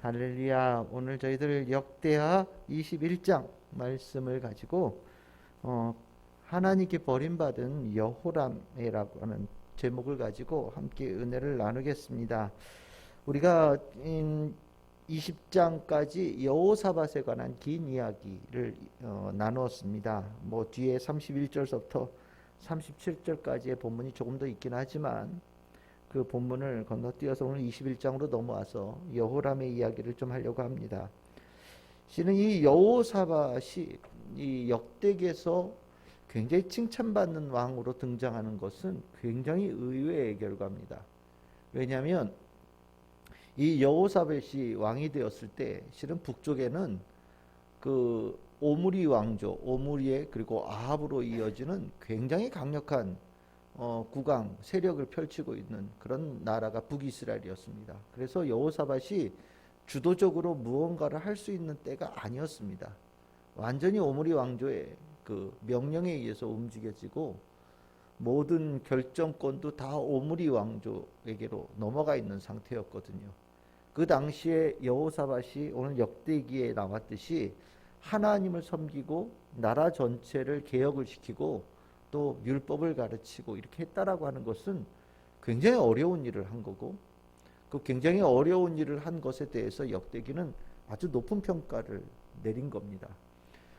할렐루야. 오늘 저희들 역대하 21장 말씀을 가지고 어, 하나님께 버림받은 여호람이라고 하는 제목을 가지고 함께 은혜를 나누겠습니다. 우리가 20장까지 여호사밧에 관한 긴 이야기를 나누었습니다. 뭐 뒤에 31절서부터 37절까지의 본문이 조금 더 있긴 하지만 그 본문을 건너뛰어서 오늘 21장으로 넘어와서 여호람의 이야기를 좀 하려고 합니다. 실은 이 여호사밧이 이 역대기에서 굉장히 칭찬받는 왕으로 등장하는 것은 굉장히 의외의 결과입니다. 왜냐하면 이 여호사밧이 왕이 되었을 때 실은 북쪽에는 그 오므리 왕조, 오므리의 그리고 아합으로 이어지는 굉장히 강력한 국왕 세력을 펼치고 있는 그런 나라가 북이스라엘이었습니다. 그래서 여호사밧이 주도적으로 무언가를 할 수 있는 때가 아니었습니다. 완전히 오므리 왕조의 그 명령에 의해서 움직여지고 모든 결정권도 다 오므리 왕조에게로 넘어가 있는 상태였거든요. 그 당시에 여호사밧이 오늘 역대기에 나왔듯이 하나님을 섬기고 나라 전체를 개혁을 시키고 또 율법을 가르치고 이렇게 했다라고 하는 것은 굉장히 어려운 일을 한 거고, 그 굉장히 어려운 일을 한 것에 대해서 역대기는 아주 높은 평가를 내린 겁니다.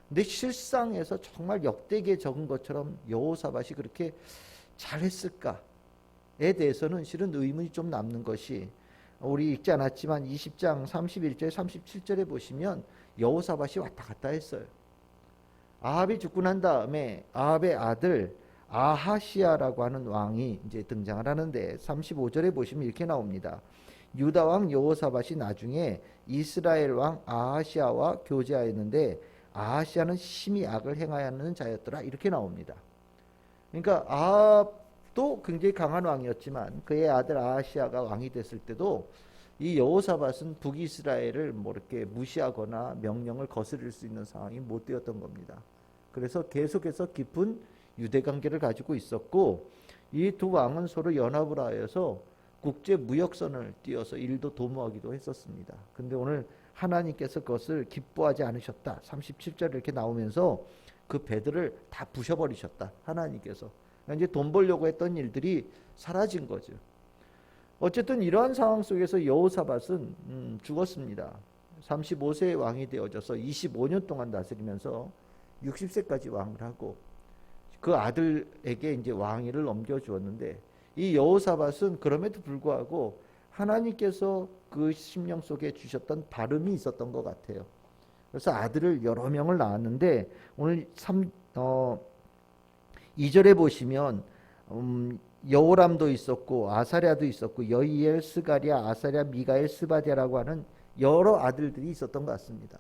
근데 실상에서 정말 역대기에 적은 것처럼 여호사밧이 그렇게 잘했을까에 대해서는 실은 의문이 좀 남는 것이, 우리 읽지 않았지만 20장 31절 37절에 보시면 여호사밧이 왔다 갔다 했어요. 아합이 죽고 난 다음에 아합의 아들 아하시아라고 하는 왕이 이제 등장을 하는데 35절에 보시면 이렇게 나옵니다. 유다 왕 여호사밧이 나중에 이스라엘 왕 아하시아와 교제하였는데 아하시아는 심히 악을 행하였는 자였더라, 이렇게 나옵니다. 그러니까 아합도 굉장히 강한 왕이었지만 그의 아들 아하시아가 왕이 됐을 때도 이 여호사밧은 북이스라엘을 뭐 이렇게 무시하거나 명령을 거스릴 수 있는 상황이 못 되었던 겁니다. 그래서 계속해서 깊은 유대 관계를 가지고 있었고, 이 두 왕은 서로 연합을 하여서 국제 무역선을 띄어서 일도 도모하기도 했었습니다. 근데 오늘 하나님께서 그것을 기뻐하지 않으셨다, 37절 이렇게 나오면서 그 배들을 다 부셔버리셨다, 하나님께서. 그러니까 이제 돈 벌려고 했던 일들이 사라진 거죠. 어쨌든 이러한 상황 속에서 여호사밧은 죽었습니다. 35세의 왕이 되어져서 25년 동안 다스리면서 60세까지 왕을 하고 그 아들에게 이제 왕위를 넘겨주었는데, 이 여호사밧은 그럼에도 불구하고 하나님께서 그 심령 속에 주셨던 발음이 있었던 것 같아요. 그래서 아들을 여러 명을 낳았는데 오늘 2절에 보시면 여호람도 있었고 아사랴도 있었고 여이엘, 스가랴, 아사랴, 미가엘, 스바디아라고 하는 여러 아들들이 있었던 것 같습니다.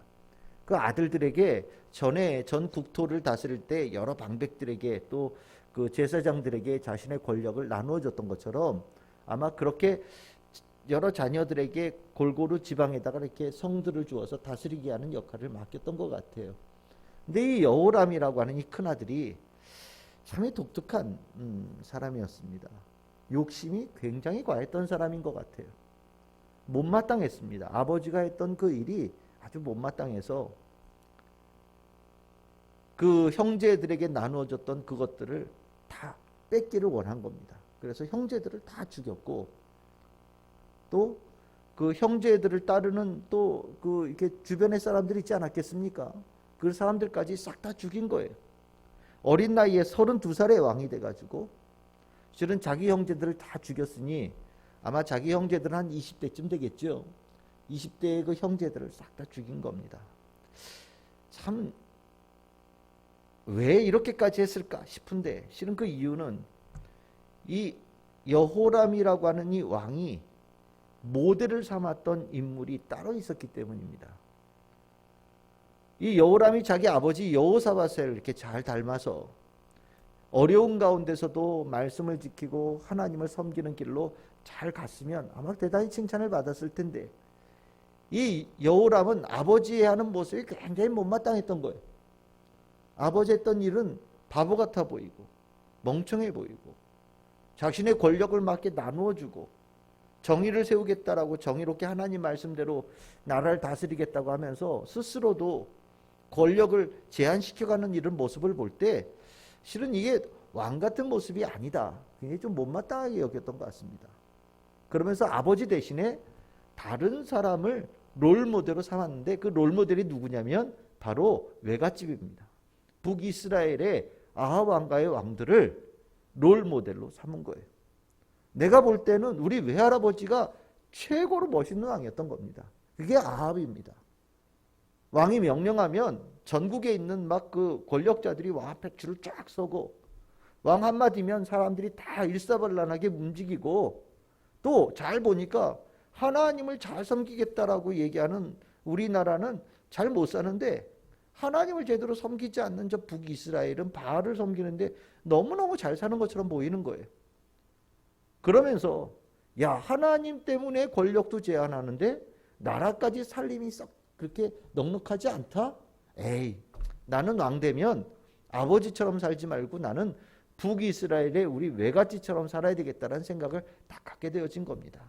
그 아들들에게 전에 전 국토를 다스릴 때 여러 방백들에게 또 그 제사장들에게 자신의 권력을 나누어 줬던 것처럼 아마 그렇게 여러 자녀들에게 골고루 지방에다가 이렇게 성들을 주어서 다스리게 하는 역할을 맡겼던 것 같아요. 근데 이 여호람이라고 하는 이 큰아들이 참 독특한 사람이었습니다. 욕심이 굉장히 과했던 사람인 것 같아요. 못마땅했습니다. 아버지가 했던 그 일이 아주 못마땅해서 그 형제들에게 나누어졌던 그것들을 다 뺏기를 원한 겁니다. 그래서 형제들을 다 죽였고, 또 그 형제들을 따르는 또 그 이렇게 주변의 사람들이 있지 않았겠습니까? 그 사람들까지 싹 다 죽인 거예요. 어린 나이에 32살의 왕이 돼가지고 실은 자기 형제들을 다 죽였으니 아마 자기 형제들은 한 20대쯤 되겠죠. 20대의 그 형제들을 싹 다 죽인 겁니다. 참 왜 이렇게까지 했을까 싶은데 실은 그 이유는 이 여호람이라고 하는 이 왕이 모델을 삼았던 인물이 따로 있었기 때문입니다. 이 여호람이 자기 아버지 여호사밧을 이렇게 잘 닮아서 어려운 가운데서도 말씀을 지키고 하나님을 섬기는 길로 잘 갔으면 아마 대단히 칭찬을 받았을 텐데, 이 여호람은 아버지의 하는 모습이 굉장히 못마땅했던 거예요. 아버지 했던 일은 바보 같아 보이고 멍청해 보이고 자신의 권력을 막 이렇게 나누어 주고 정의를 세우겠다라고 정의롭게 하나님 말씀대로 나라를 다스리겠다고 하면서 스스로도 권력을 제한시켜가는 이런 모습을 볼 때 실은 이게 왕 같은 모습이 아니다. 굉장히 좀 못마땅하게 여겼던 것 같습니다. 그러면서 아버지 대신에 다른 사람을 롤모델로 삼았는데 그 롤모델이 누구냐면 바로 외갓집입니다. 북이스라엘의 아합 왕가의 왕들을 롤모델로 삼은 거예요. 내가 볼 때는 우리 외할아버지가 최고로 멋있는 왕이었던 겁니다. 그게 아합입니다. 왕이 명령하면 전국에 있는 막 그 권력자들이 왕 앞에 줄을 쫙 서고 왕 한마디면 사람들이 다 일사불란하게 움직이고 또 잘 보니까 하나님을 잘 섬기겠다라고 얘기하는 우리나라는 잘 못 사는데 하나님을 제대로 섬기지 않는 저 북이스라엘은 바알을 섬기는데 너무너무 잘 사는 것처럼 보이는 거예요. 그러면서 야 하나님 때문에 권력도 제한하는데 나라까지 살림이 썩 그렇게 넉넉하지 않다? 에이 나는 왕 되면 아버지처럼 살지 말고 나는 북이스라엘의 우리 외갓집처럼 살아야 되겠다는 생각을 딱 갖게 되어진 겁니다.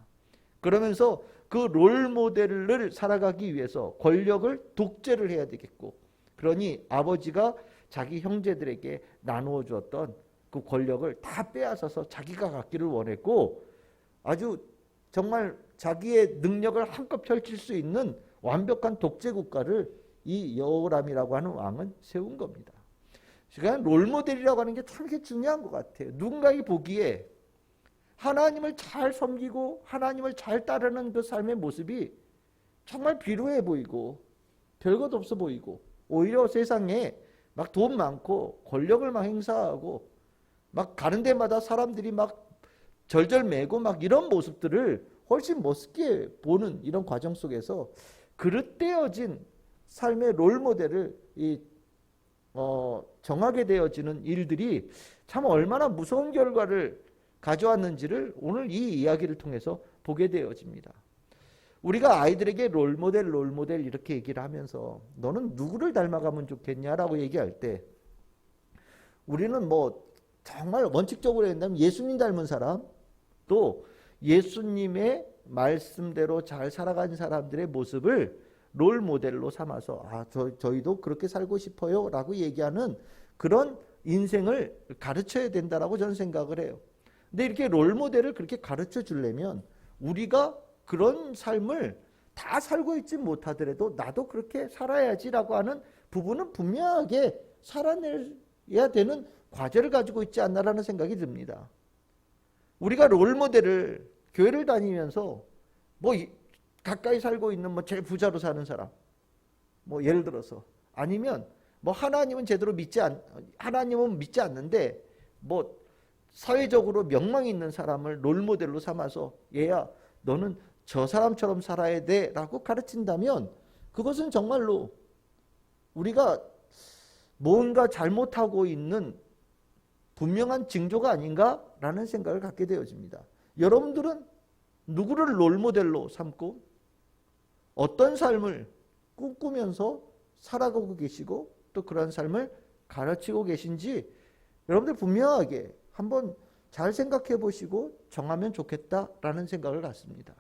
그러면서 그 롤모델을 살아가기 위해서 권력을 독재를 해야 되겠고 그러니 아버지가 자기 형제들에게 나누어 주었던 그 권력을 다 빼앗아서 자기가 갖기를 원했고 아주 정말 자기의 능력을 한껏 펼칠 수 있는 완벽한 독재 국가를 이 여호람이라고 하는 왕은 세운 겁니다. 그러니까 롤모델이라고 하는 게 참 중요한 것 같아요. 누군가가 보기에 하나님을 잘 섬기고 하나님을 잘 따르는 그 삶의 모습이 정말 비루해 보이고 별것 없어 보이고 오히려 세상에 막 돈 많고 권력을 막 행사하고 막 가는 데마다 사람들이 막 절절매고 막 이런 모습들을 훨씬 멋있게 보는 이런 과정 속에서 그릇되어진 삶의 롤모델을 정하게 되어지는 일들이 참 얼마나 무서운 결과를 가져왔는지를 오늘 이 이야기를 통해서 보게 되어집니다. 우리가 아이들에게 롤모델 이렇게 얘기를 하면서 너는 누구를 닮아가면 좋겠냐라고 얘기할 때 우리는 뭐 정말 원칙적으로 한다면 예수님 닮은 사람 또 예수님의 말씀대로 잘 살아가는 사람들의 모습을 롤모델로 삼아서 저희도 그렇게 살고 싶어요 라고 얘기하는 그런 인생을 가르쳐야 된다라고 저는 생각을 해요. 근데 이렇게 롤모델을 그렇게 가르쳐 주려면 우리가 그런 삶을 다 살고 있지 못하더라도 나도 그렇게 살아야지라고 하는 부분은 분명하게 살아내야 되는 과제를 가지고 있지 않나라는 생각이 듭니다. 우리가 롤모델을 교회를 다니면서 뭐 가까이 살고 있는 뭐 제일 부자로 사는 사람 뭐 예를 들어서 아니면 뭐 하나님은 믿지 않는데 뭐 사회적으로 명망 있는 사람을 롤모델로 삼아서 얘야 너는 저 사람처럼 살아야 돼 라고 가르친다면 그것은 정말로 우리가 뭔가 잘못하고 있는 분명한 징조가 아닌가라는 생각을 갖게 되어집니다. 여러분들은 누구를 롤모델로 삼고 어떤 삶을 꿈꾸면서 살아가고 계시고 또 그런 삶을 가르치고 계신지 여러분들 분명하게 한번 잘 생각해 보시고 정하면 좋겠다라는 생각을 갖습니다.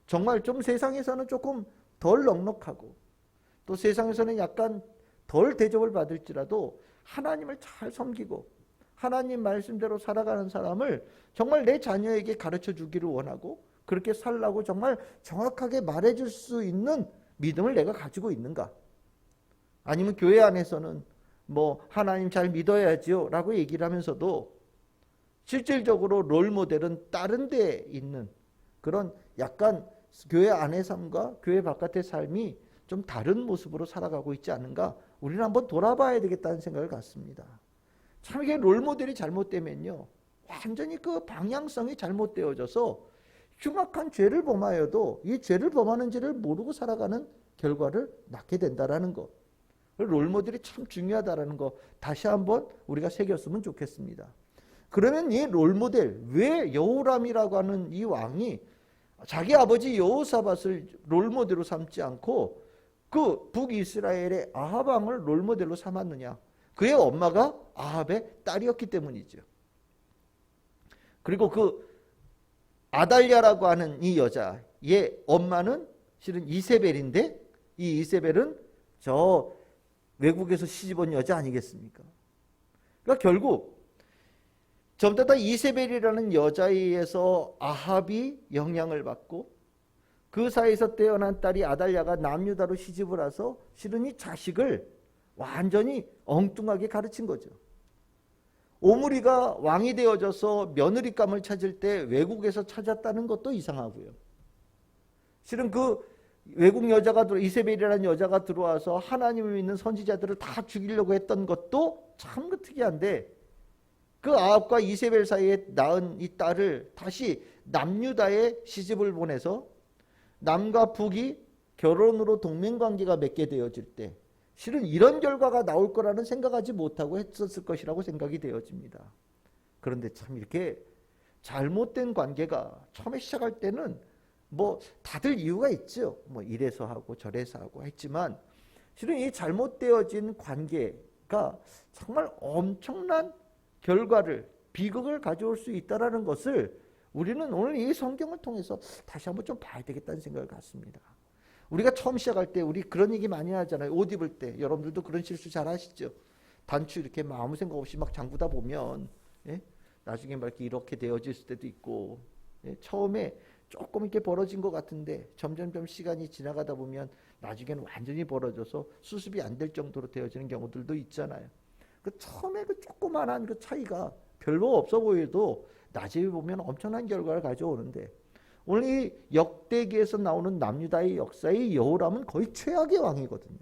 정말 좀 세상에서는 조금 덜 넉넉하고 또 세상에서는 약간 덜 대접을 받을지라도 하나님을 잘 섬기고 하나님 말씀대로 살아가는 사람을 정말 내 자녀에게 가르쳐 주기를 원하고 그렇게 살라고 정말 정확하게 말해줄 수 있는 믿음을 내가 가지고 있는가? 아니면 교회 안에서는 뭐 하나님 잘 믿어야지요 라고 얘기를 하면서도 실질적으로 롤모델은 다른 데에 있는 그런 약간 교회 안의 삶과 교회 바깥의 삶이 좀 다른 모습으로 살아가고 있지 않은가? 우리는 한번 돌아봐야 되겠다는 생각을 갖습니다. 참 이게 롤모델이 잘못되면요 완전히 그 방향성이 잘못되어져서 흉악한 죄를 범하여도 이 죄를 범하는지를 모르고 살아가는 결과를 낳게 된다라는 것. 롤모델이 참 중요하다라는 거 다시 한번 우리가 새겼으면 좋겠습니다. 그러면 이 롤모델 왜 여호람이라고 하는 이 왕이 자기 아버지 여호사밧을 롤모델로 삼지 않고 그 북이스라엘의 아합 왕을 롤모델로 삼았느냐? 그의 엄마가 아합의 딸이었기 때문이죠. 그리고 그 아달랴라고 하는 이 여자의 엄마는 실은 이세벨인데, 이 이세벨은 저 외국에서 시집 온 여자 아니겠습니까? 그러니까 결국 전부 다 이세벨이라는 여자에 의해서 아합이 영향을 받고, 그 사이에서 태어난 딸이 아달랴가 남유다로 시집을 와서 실은 이 자식을 완전히 엉뚱하게 가르친 거죠. 오므리가 왕이 되어져서 며느리감을 찾을 때 외국에서 찾았다는 것도 이상하고요. 실은 그 외국 여자가 이세벨이라는 여자가 들어와서 하나님을 믿는 선지자들을 다 죽이려고 했던 것도 참 특이한데, 그 아합과 이세벨 사이에 낳은 이 딸을 다시 남유다에 시집을 보내서 남과 북이 결혼으로 동맹관계가 맺게 되어질 때 실은 이런 결과가 나올 거라는 생각하지 못하고 했었을 것이라고 생각이 되어집니다. 그런데 참 이렇게 잘못된 관계가 처음에 시작할 때는 뭐 다들 이유가 있죠. 뭐 이래서 하고 저래서 하고 했지만, 실은 이 잘못되어진 관계가 정말 엄청난 결과를, 비극을 가져올 수 있다는 것을 우리는 오늘 이 성경을 통해서 다시 한번 좀 봐야 되겠다는 생각을 갖습니다. 우리가 처음 시작할 때 우리 그런 얘기 많이 하잖아요. 옷 입을 때 여러분들도 그런 실수 잘 하시죠. 단추 이렇게 아무 생각 없이 막 잠그다 보면 나중에 막 이렇게 되어질 때도 있고, 처음에 조금 이렇게 벌어진 것 같은데 점점점 시간이 지나가다 보면 나중에는 완전히 벌어져서 수습이 안 될 정도로 되어지는 경우들도 있잖아요. 그 처음에 그 조그만한 그 차이가 별로 없어 보여도 나중에 보면 엄청난 결과를 가져오는데, 오늘 이 역대기에서 나오는 남유다의 역사의 여호람은 거의 최악의 왕이거든요.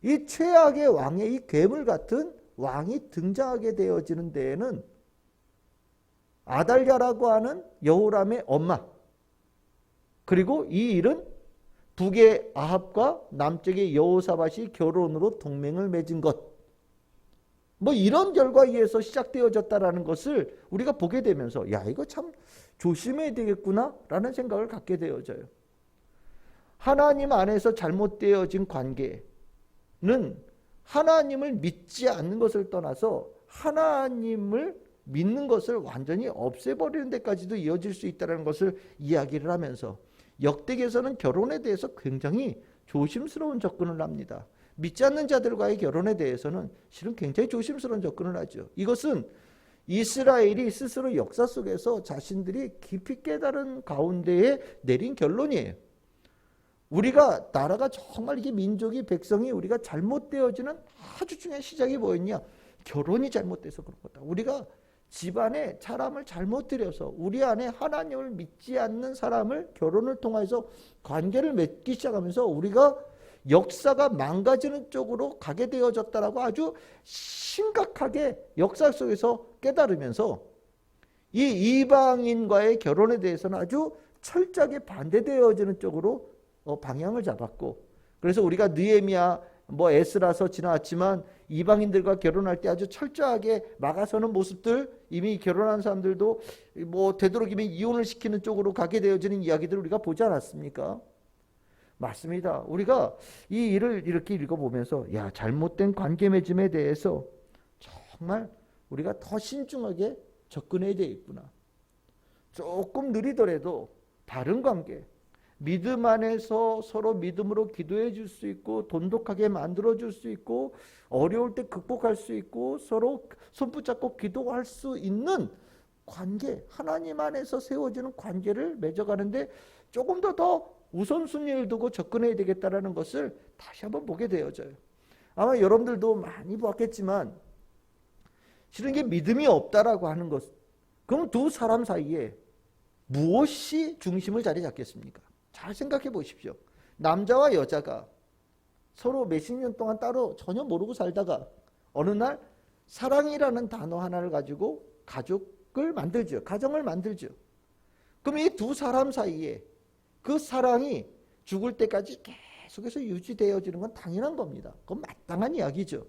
이 최악의 왕의 이 괴물 같은 왕이 등장하게 되어지는 데에는 아달랴라고 하는 여호람의 엄마, 그리고 이 일은 북의 아합과 남쪽의 여호사밧이 결혼으로 동맹을 맺은 것, 뭐 이런 결과에 의해서 시작되어졌다라는 것을 우리가 보게 되면서 야, 이거 참 조심해야 되겠구나 라는 생각을 갖게 되어져요. 하나님 안에서 잘못되어진 관계는 하나님을 믿지 않는 것을 떠나서 하나님을 믿는 것을 완전히 없애버리는 데까지도 이어질 수 있다는 것을 이야기를 하면서, 역대기에서는 결혼에 대해서 굉장히 조심스러운 접근을 합니다. 믿지 않는 자들과의 결혼에 대해서는 실은 굉장히 조심스러운 접근을 하죠. 이것은 이스라엘이 스스로 역사 속에서 자신들이 깊이 깨달은 가운데에 내린 결론이에요. 우리가 나라가 정말 이게 민족이 백성이 우리가 잘못되어지는 아주 중요한 시작이 뭐였냐? 결혼이 잘못돼서 그런 거다. 우리가 집안에 사람을 잘못 들여서 우리 안에 하나님을 믿지 않는 사람을 결혼을 통해서 관계를 맺기 시작하면서 우리가 역사가 망가지는 쪽으로 가게 되어졌다라고 아주 심각하게 역사 속에서 깨달으면서 이 이방인과의 결혼에 대해서는 아주 철저하게 반대되어지는 쪽으로 방향을 잡았고, 그래서 우리가 느헤미야 뭐 에스라서 지나왔지만 이방인들과 결혼할 때 아주 철저하게 막아서는 모습들, 이미 결혼한 사람들도 뭐 되도록이면 이혼을 시키는 쪽으로 가게 되어지는 이야기들을 우리가 보지 않았습니까? 맞습니다. 우리가 이 일을 이렇게 읽어보면서 야, 잘못된 관계 맺음에 대해서 정말 우리가 더 신중하게 접근해야 되겠구나. 조금 느리더라도 바른 관계, 믿음 안에서 서로 믿음으로 기도해 줄 수 있고 돈독하게 만들어 줄 수 있고 어려울 때 극복할 수 있고 서로 손붙잡고 기도할 수 있는 관계, 하나님 안에서 세워지는 관계를 맺어가는데 조금 더 우선순위를 두고 접근해야 되겠다는 것을 다시 한번 보게 되어져요. 아마 여러분들도 많이 보았겠지만 실은 이게 믿음이 없다라고 하는 것, 그럼 두 사람 사이에 무엇이 중심을 자리 잡겠습니까? 잘 생각해 보십시오. 남자와 여자가 서로 몇십 년 동안 따로 전혀 모르고 살다가 어느 날 사랑이라는 단어 하나를 가지고 가족을 만들죠. 가정을 만들죠. 그럼 이 두 사람 사이에 그 사랑이 죽을 때까지 계속해서 유지되어지는 건 당연한 겁니다. 그건 마땅한 이야기죠.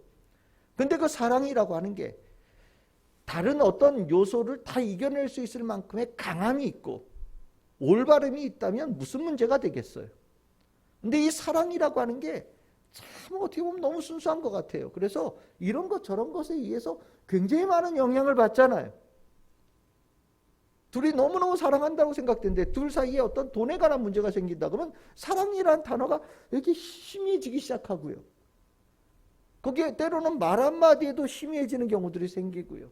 근데 그 사랑이라고 하는 게 다른 어떤 요소를 다 이겨낼 수 있을 만큼의 강함이 있고 올바름이 있다면 무슨 문제가 되겠어요. 근데 이 사랑이라고 하는 게 참 어떻게 보면 너무 순수한 것 같아요. 그래서 이런 것 저런 것에 의해서 굉장히 많은 영향을 받잖아요. 둘이 너무너무 사랑한다고 생각되는데 둘 사이에 어떤 돈에 관한 문제가 생긴다 그러면 사랑이란 단어가 이렇게 희미해지기 시작하고요. 거기에 때로는 말 한마디에도 희미해지는 경우들이 생기고요.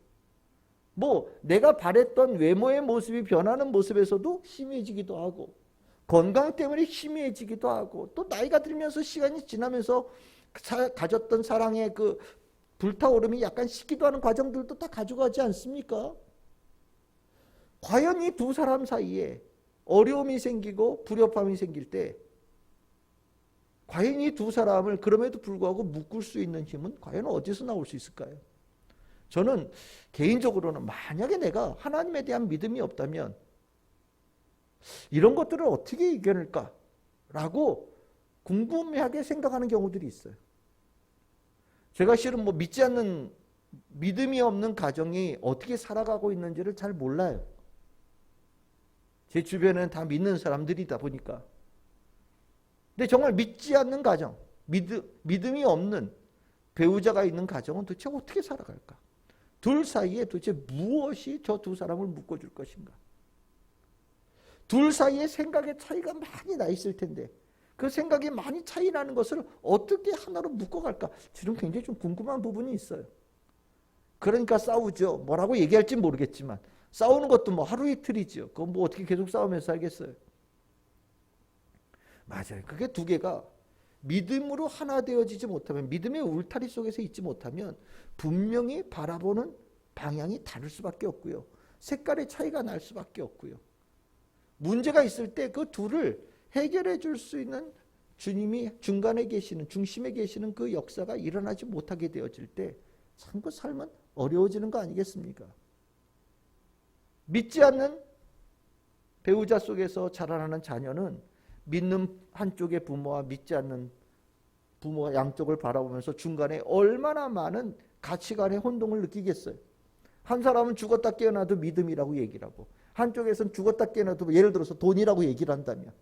뭐 내가 바랬던 외모의 모습이 변하는 모습에서도 희미해지기도 하고 건강 때문에 희미해지기도 하고 또 나이가 들면서 시간이 지나면서 가졌던 사랑의 그 불타오름이 약간 식기도 하는 과정들도 다 가져가지 않습니까? 과연 이 두 사람 사이에 어려움이 생기고 불협화음이 생길 때 과연 이 두 사람을 그럼에도 불구하고 묶을 수 있는 힘은 과연 어디서 나올 수 있을까요? 저는 개인적으로는 만약에 내가 하나님에 대한 믿음이 없다면 이런 것들을 어떻게 이겨낼까? 라고 궁금해하게 생각하는 경우들이 있어요. 제가 실은 뭐 믿지 않는 믿음이 없는 가정이 어떻게 살아가고 있는지를 잘 몰라요. 제 주변에는 다 믿는 사람들이다 보니까. 근데 정말 믿지 않는 가정, 믿음이 없는 배우자가 있는 가정은 도대체 어떻게 살아갈까? 둘 사이에 도대체 무엇이 저 두 사람을 묶어줄 것인가? 둘 사이에 생각의 차이가 많이 나 있을 텐데 그 생각이 많이 차이 나는 것을 어떻게 하나로 묶어갈까? 지금 굉장히 좀 궁금한 부분이 있어요. 그러니까 싸우죠. 뭐라고 얘기할지 모르겠지만 싸우는 것도 뭐 하루 이틀이죠. 그건 뭐 어떻게 계속 싸우면서 살겠어요. 맞아요. 그게 두 개가 믿음으로 하나 되어지지 못하면 믿음의 울타리 속에서 있지 못하면 분명히 바라보는 방향이 다를 수밖에 없고요. 색깔의 차이가 날 수밖에 없고요. 문제가 있을 때 그 둘을 해결해 줄 수 있는 주님이 중간에 계시는 중심에 계시는 그 역사가 일어나지 못하게 되어질 때 참 그 삶은 어려워지는 거 아니겠습니까? 믿지 않는 배우자 속에서 자라나는 자녀는 믿는 한쪽의 부모와 믿지 않는 부모가 양쪽을 바라보면서 중간에 얼마나 많은 가치관의 혼동을 느끼겠어요. 한 사람은 죽었다 깨어나도 믿음이라고 얘기를 하고 한쪽에서는 죽었다 깨어나도 예를 들어서 돈이라고 얘기를 한다면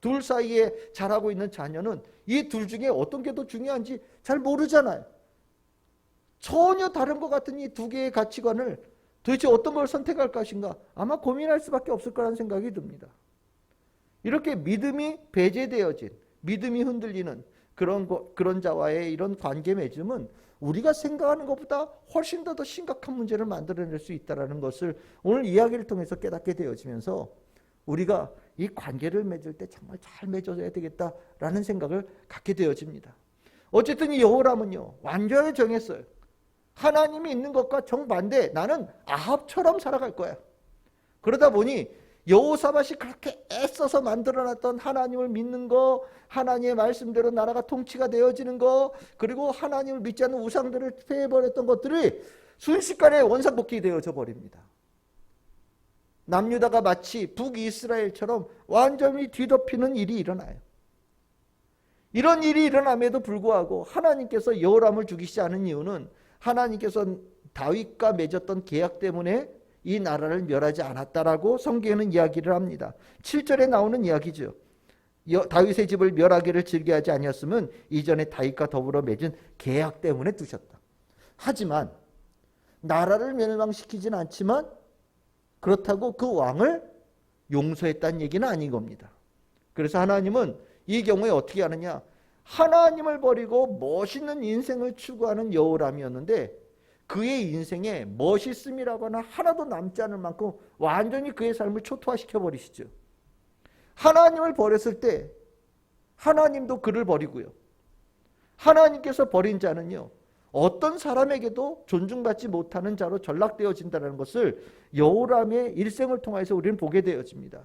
둘 사이에 자라고 있는 자녀는 이 둘 중에 어떤 게 더 중요한지 잘 모르잖아요. 전혀 다른 것 같은 이 두 개의 가치관을 도대체 어떤 걸 선택할 것인가 아마 고민할 수밖에 없을 거라는 생각이 듭니다. 이렇게 믿음이 배제되어진 믿음이 흔들리는 그런 자와의 이런 관계 맺음은 우리가 생각하는 것보다 훨씬 더 심각한 문제를 만들어낼 수 있다는 것을 오늘 이야기를 통해서 깨닫게 되어지면서 우리가 이 관계를 맺을 때 정말 잘 맺어야 되겠다라는 생각을 갖게 되어집니다. 어쨌든 이 여호람은요 완전히 정했어요. 하나님이 있는 것과 정반대 나는 아합처럼 살아갈 거야. 그러다 보니 여호사밧이 그렇게 애써서 만들어놨던 하나님을 믿는 거, 하나님의 말씀대로 나라가 통치가 되어지는 거, 그리고 하나님을 믿지 않는 우상들을 폐해버렸던 것들이 순식간에 원상복귀 되어져 버립니다. 남유다가 마치 북이스라엘처럼 완전히 뒤덮이는 일이 일어나요. 이런 일이 일어남에도 불구하고 하나님께서 여호람을 죽이시지 않은 이유는 하나님께서 다윗과 맺었던 계약 때문에 이 나라를 멸하지 않았다라고 성경에는 이야기를 합니다. 7절에 나오는 이야기죠. 다윗의 집을 멸하기를 즐겨하지 아니었으면 이전에 다윗과 더불어 맺은 계약 때문에 두셨다. 하지만 나라를 멸망시키진 않지만 그렇다고 그 왕을 용서했다는 얘기는 아닌 겁니다. 그래서 하나님은 이 경우에 어떻게 하느냐? 하나님을 버리고 멋있는 인생을 추구하는 여호람이었는데 그의 인생에 멋있음이라거나 하나도 남지 않을 만큼 완전히 그의 삶을 초토화시켜 버리시죠. 하나님을 버렸을 때 하나님도 그를 버리고요. 하나님께서 버린 자는요. 어떤 사람에게도 존중받지 못하는 자로 전락되어진다는 것을 여호람의 일생을 통해서 우리는 보게 되어집니다.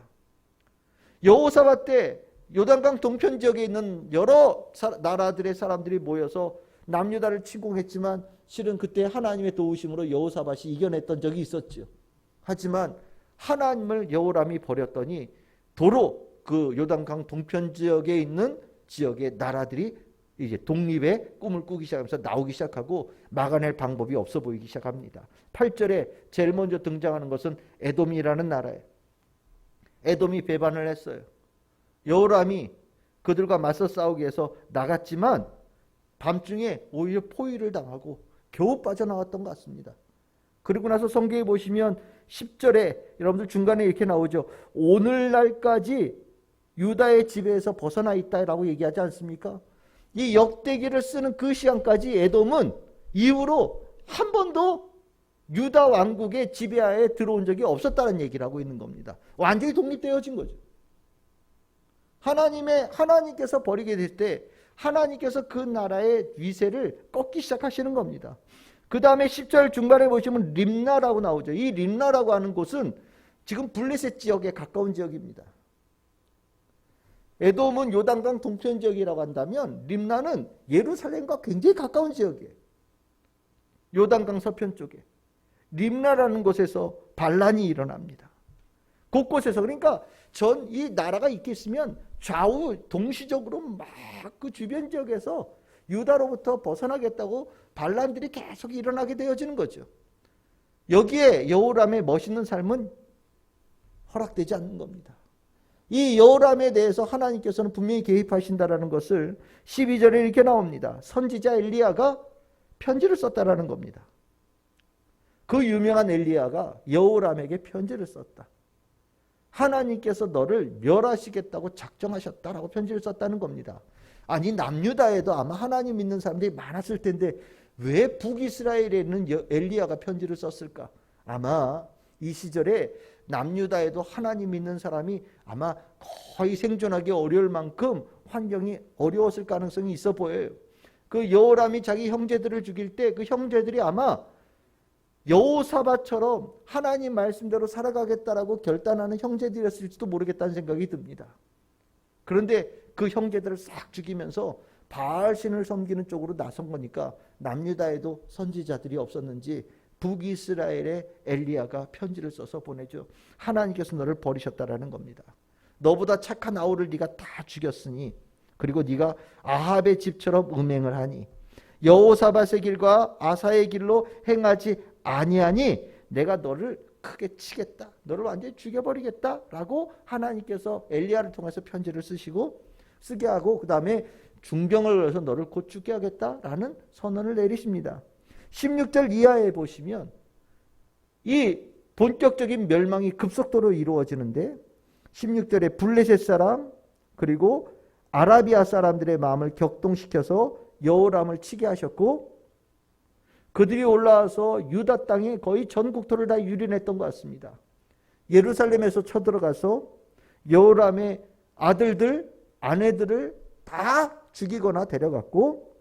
여호사밧 때 요단강 동편 지역에 있는 여러 나라들의 사람들이 모여서 남유다를 침공했지만 실은 그때 하나님의 도우심으로 여호사밧이 이겨냈던 적이 있었죠. 하지만 하나님을 여호람이 버렸더니 도로 그 요단강 동편 지역에 있는 지역의 나라들이 이제 독립의 꿈을 꾸기 시작하면서 나오기 시작하고 막아낼 방법이 없어 보이기 시작합니다. 8절에 제일 먼저 등장하는 것은 에돔이라는 나라예요. 에돔이 배반을 했어요. 여호람이 그들과 맞서 싸우기 위해서 나갔지만 밤중에 오히려 포위를 당하고 겨우 빠져나왔던 것 같습니다. 그리고 나서 성경에 보시면 10절에 여러분들 중간에 이렇게 나오죠. 오늘날까지 유다의 지배에서 벗어나 있다라고 얘기하지 않습니까? 이 역대기를 쓰는 그 시간까지 에돔은 이후로 한 번도 유다 왕국의 지배하에 들어온 적이 없었다는 얘기를 하고 있는 겁니다. 완전히 독립되어진 거죠. 하나님께서 버리게 될 때 하나님께서 그 나라의 위세를 꺾기 시작하시는 겁니다. 그 다음에 10절 중간에 보시면 림나라고 나오죠. 이 림나라고 하는 곳은 지금 블레셋 지역에 가까운 지역입니다. 에돔은 요단강 동편 지역이라고 한다면 림나는 예루살렘과 굉장히 가까운 지역이에요. 요단강 서편 쪽에. 림나라는 곳에서 반란이 일어납니다. 곳곳에서. 그러니까 이 나라가 있겠으면 좌우 동시적으로 막 그 주변 지역에서 유다로부터 벗어나겠다고 반란들이 계속 일어나게 되어지는 거죠. 여기에 여호람의 멋있는 삶은 허락되지 않는 겁니다. 이 여호람에 대해서 하나님께서는 분명히 개입하신다라는 것을 12절에 이렇게 나옵니다. 선지자 엘리야가 편지를 썼다라는 겁니다. 그 유명한 엘리야가 여호람에게 편지를 썼다. 하나님께서 너를 멸하시겠다고 작정하셨다라고 편지를 썼다는 겁니다. 아니 남유다에도 아마 하나님 믿는 사람들이 많았을 텐데 왜 북이스라엘에 있는 엘리야가 편지를 썼을까? 아마 이 시절에 남유다에도 하나님 믿는 사람이 아마 거의 생존하기 어려울 만큼 환경이 어려웠을 가능성이 있어 보여요. 그 여호람이 자기 형제들을 죽일 때 그 형제들이 아마 여호사밧처럼 하나님 말씀대로 살아가겠다라고 결단하는 형제들이었을지도 모르겠다는 생각이 듭니다. 그런데 그 형제들을 싹 죽이면서 바알신을 섬기는 쪽으로 나선 거니까 남유다에도 선지자들이 없었는지 북이스라엘의 엘리야가 편지를 써서 보내죠. 하나님께서 너를 버리셨다라는 겁니다. 너보다 착한 아우를 네가 다 죽였으니 그리고 네가 아합의 집처럼 음행을 하니 여호사밧의 길과 아사의 길로 행하지 아니하니 내가 너를 크게 치겠다. 너를 완전히 죽여버리겠다라고 하나님께서 엘리야를 통해서 편지를 쓰게 하고 그 다음에 중병을 걸어서 너를 곧 죽게 하겠다라는 선언을 내리십니다. 16절 이하에 보시면 이 본격적인 멸망이 급속도로 이루어지는데 16절에 블레셋 사람 그리고 아라비아 사람들의 마음을 격동시켜서 여호람을 치게 하셨고 그들이 올라와서 유다 땅에 거의 전 국토를 다 유린했던 것 같습니다. 예루살렘에서 쳐들어가서 여호람의 아들들, 아내들을 다 죽이거나 데려갔고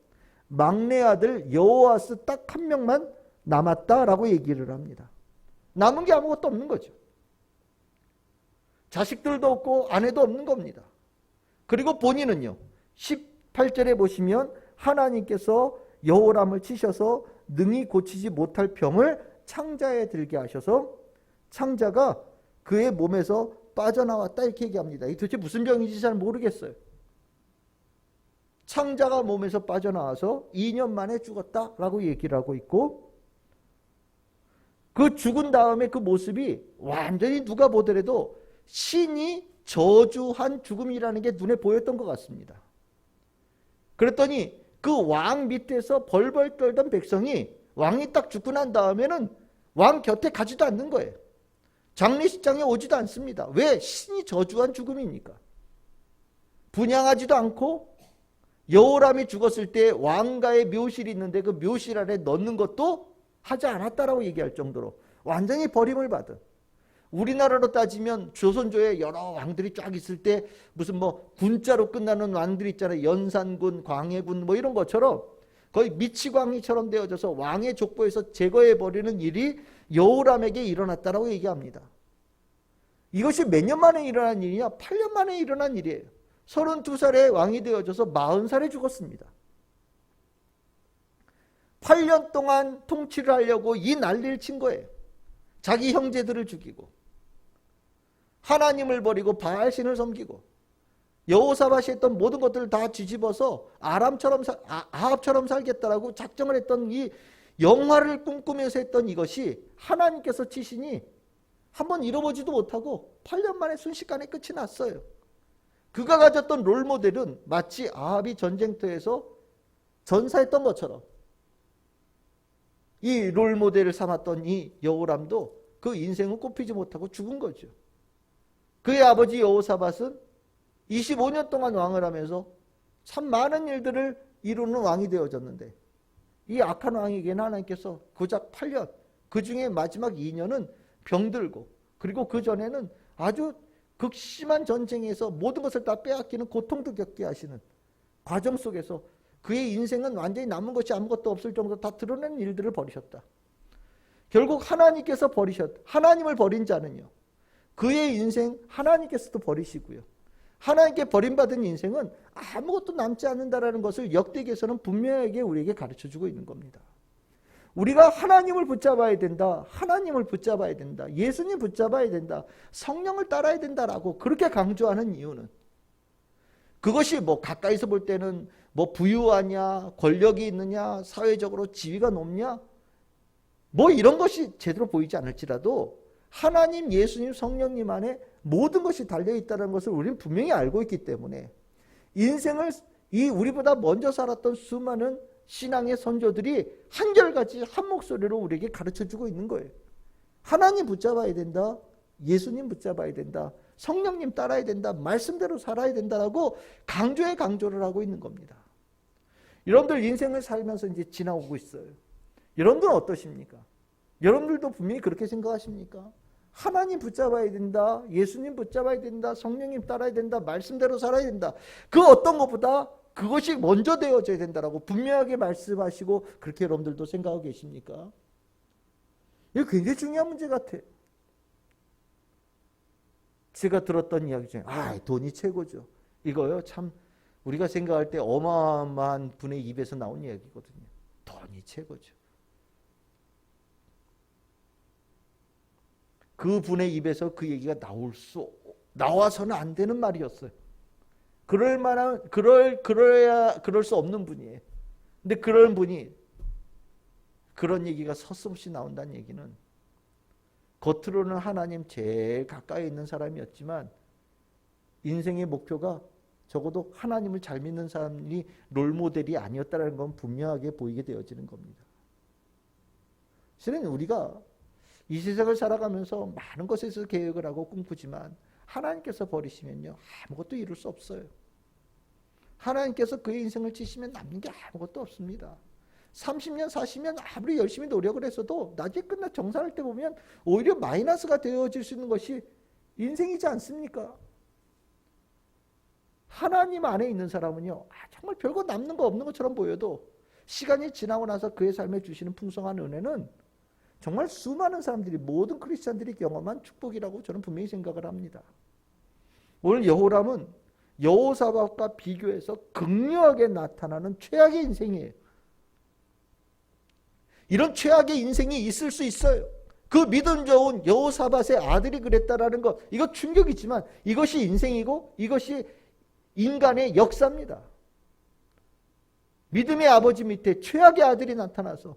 막내 아들 여호아스 딱 한 명만 남았다라고 얘기를 합니다. 남은 게 아무것도 없는 거죠. 자식들도 없고 아내도 없는 겁니다. 그리고 본인은요. 18절에 보시면 하나님께서 여호람을 치셔서 능히 고치지 못할 병을 창자에 들게 하셔서 창자가 그의 몸에서 빠져나왔다 이렇게 얘기합니다. 이게 도대체 무슨 병인지 잘 모르겠어요. 창자가 몸에서 빠져나와서 2년 만에 죽었다라고 얘기를 하고 있고 그 죽은 다음에 그 모습이 완전히 누가 보더라도 신이 저주한 죽음이라는 게 눈에 보였던 것 같습니다. 그랬더니 그 왕 밑에서 벌벌 떨던 백성이 왕이 딱 죽고 난 다음에는 왕 곁에 가지도 않는 거예요. 장례식장에 오지도 않습니다. 왜? 신이 저주한 죽음이니까. 분향하지도 않고 여호람이 죽었을 때 왕가의 묘실이 있는데 그 묘실 안에 넣는 것도 하지 않았다라고 얘기할 정도로 완전히 버림을 받은, 우리나라로 따지면 조선조에 여러 왕들이 쫙 있을 때 무슨 뭐 군자로 끝나는 왕들이 있잖아요. 연산군, 광해군 뭐 이런 것처럼 거의 미치광이처럼 되어져서 왕의 족보에서 제거해버리는 일이 여호람에게 일어났다라고 얘기합니다. 이것이 몇 년 만에 일어난 일이냐? 8년 만에 일어난 일이에요. 32살에 왕이 되어져서 40살에 죽었습니다. 8년 동안 통치를 하려고 이 난리를 친 거예요. 자기 형제들을 죽이고 하나님을 버리고 바알신을 섬기고 여호사밧이 했던 모든 것들을 다 뒤집어서 아합처럼 살겠다라고 작정을 했던 이 영화를 꿈꾸면서 했던 이것이 하나님께서 치시니 한번 잃어보지도 못하고 8년 만에 순식간에 끝이 났어요. 그가 가졌던 롤모델은 마치 아합이 전쟁터에서 전사했던 것처럼 이 롤모델을 삼았던 이 여호람도 그 인생은 꽃피지 못하고 죽은 거죠. 그의 아버지 여호사밧은 25년 동안 왕을 하면서 참 많은 일들을 이루는 왕이 되어졌는데 이 악한 왕에게는 하나님께서 고작 8년, 그 중에 마지막 2년은 병들고 그리고 그 전에는 아주 극심한 전쟁에서 모든 것을 다 빼앗기는 고통도 겪게 하시는 과정 속에서 그의 인생은 완전히 남은 것이 아무것도 없을 정도로 다 드러낸 일들을 벌이셨다. 결국 하나님께서 하나님을 버린 자는요, 그의 인생 하나님께서도 버리시고요, 하나님께 버림받은 인생은 아무것도 남지 않는다라는 것을 역대기에서는 분명하게 우리에게 가르쳐주고 있는 겁니다. 우리가 하나님을 붙잡아야 된다, 하나님을 붙잡아야 된다, 예수님 붙잡아야 된다, 성령을 따라야 된다라고 그렇게 강조하는 이유는 그것이 뭐 가까이서 볼 때는 뭐 부유하냐, 권력이 있느냐, 사회적으로 지위가 높냐, 뭐 이런 것이 제대로 보이지 않을지라도 하나님, 예수님, 성령님 안에 모든 것이 달려있다는 것을 우리는 분명히 알고 있기 때문에 인생을 이 우리보다 먼저 살았던 수많은 신앙의 선조들이 한결같이 한 목소리로 우리에게 가르쳐주고 있는 거예요. 하나님 붙잡아야 된다, 예수님 붙잡아야 된다, 성령님 따라야 된다, 말씀대로 살아야 된다라고 강조를 하고 있는 겁니다. 여러분들 인생을 살면서 이제 지나오고 있어요. 여러분들은 어떠십니까? 여러분들도 분명히 그렇게 생각하십니까? 하나님 붙잡아야 된다, 예수님 붙잡아야 된다, 성령님 따라야 된다, 말씀대로 살아야 된다. 그 어떤 것보다 그것이 먼저 되어져야 된다라고 분명하게 말씀하시고 그렇게 여러분들도 생각하고 계십니까? 이거 굉장히 중요한 문제 같아요. 제가 들었던 이야기 중에 돈이 최고죠. 이거요 참 우리가 생각할 때 어마어마한 분의 입에서 나온 이야기거든요. 돈이 최고죠. 그 분의 입에서 그 얘기가 나와서는 안 되는 말이었어요. 그럴 수 없는 분이에요. 근데 그런 분이 그런 얘기가 서슴없이 나온다는 얘기는 겉으로는 하나님 제일 가까이 있는 사람이었지만 인생의 목표가 적어도 하나님을 잘 믿는 사람이 롤모델이 아니었다는 건 분명하게 보이게 되어지는 겁니다. 실은 우리가 이 세상을 살아가면서 많은 것에서 계획을 하고 꿈꾸지만 하나님께서 버리시면요 아무것도 이룰 수 없어요. 하나님께서 그의 인생을 치시면 남는 게 아무것도 없습니다. 30년 40년 아무리 열심히 노력을 했어도 나중에 끝나 정산할 때 보면 오히려 마이너스가 되어질 수 있는 것이 인생이지 않습니까? 하나님 안에 있는 사람은요 정말 별거 남는 거 없는 것처럼 보여도 시간이 지나고 나서 그의 삶에 주시는 풍성한 은혜는 정말 수많은 사람들이 모든 크리스찬들이 경험한 축복이라고 저는 분명히 생각을 합니다. 오늘 여호람은 여호사밧과 비교해서 극렬하게 나타나는 최악의 인생이에요. 이런 최악의 인생이 있을 수 있어요. 그 믿음 좋은 여호사밧의 아들이 그랬다라는 것, 이거 충격이지만 이것이 인생이고 이것이 인간의 역사입니다. 믿음의 아버지 밑에 최악의 아들이 나타나서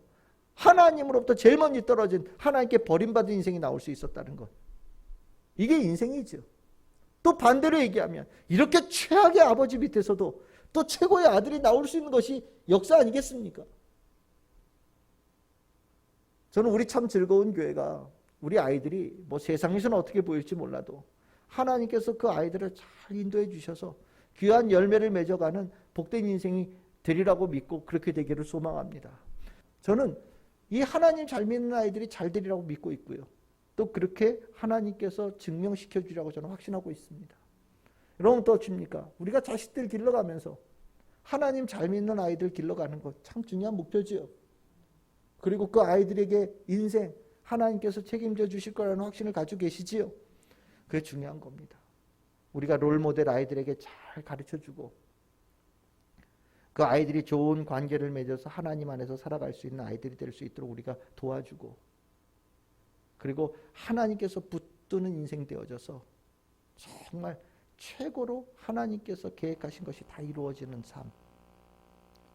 하나님으로부터 제일 먼저 떨어진 하나님께 버림받은 인생이 나올 수 있었다는 것, 이게 인생이죠. 또 반대로 얘기하면 이렇게 최악의 아버지 밑에서도 또 최고의 아들이 나올 수 있는 것이 역사 아니겠습니까? 저는 우리 참 즐거운 교회가 우리 아이들이 뭐 세상에서는 어떻게 보일지 몰라도 하나님께서 그 아이들을 잘 인도해 주셔서 귀한 열매를 맺어가는 복된 인생이 되리라고 믿고 그렇게 되기를 소망합니다. 저는 이 하나님 잘 믿는 아이들이 잘 되리라고 믿고 있고요. 또 그렇게 하나님께서 증명시켜 주리라고 저는 확신하고 있습니다. 여러분 또 어떻습니까? 우리가 자식들 길러가면서 하나님 잘 믿는 아이들 길러가는 것 참 중요한 목표지요. 그리고 그 아이들에게 인생 하나님께서 책임져 주실 거라는 확신을 가지고 계시지요. 그게 중요한 겁니다. 우리가 롤모델 아이들에게 잘 가르쳐주고 그 아이들이 좋은 관계를 맺어서 하나님 안에서 살아갈 수 있는 아이들이 될 수 있도록 우리가 도와주고, 그리고 하나님께서 붙드는 인생 되어져서 정말 최고로 하나님께서 계획하신 것이 다 이루어지는 삶,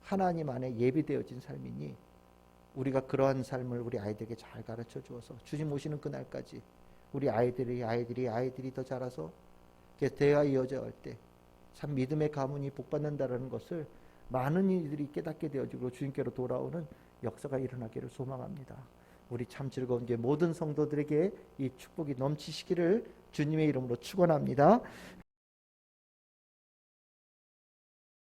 하나님 안에 예비되어진 삶이니 우리가 그러한 삶을 우리 아이들에게 잘 가르쳐 주어서 주님 오시는 그날까지 우리 아이들이 더 자라서 대화 이어져 갈 때 참 믿음의 가문이 복받는다라는 것을 많은 이들이 깨닫게 되어지고 주님께로 돌아오는 역사가 일어나기를 소망합니다. 우리 참 즐거운 교회 모든 성도들에게 이 축복이 넘치시기를 주님의 이름으로 축원합니다.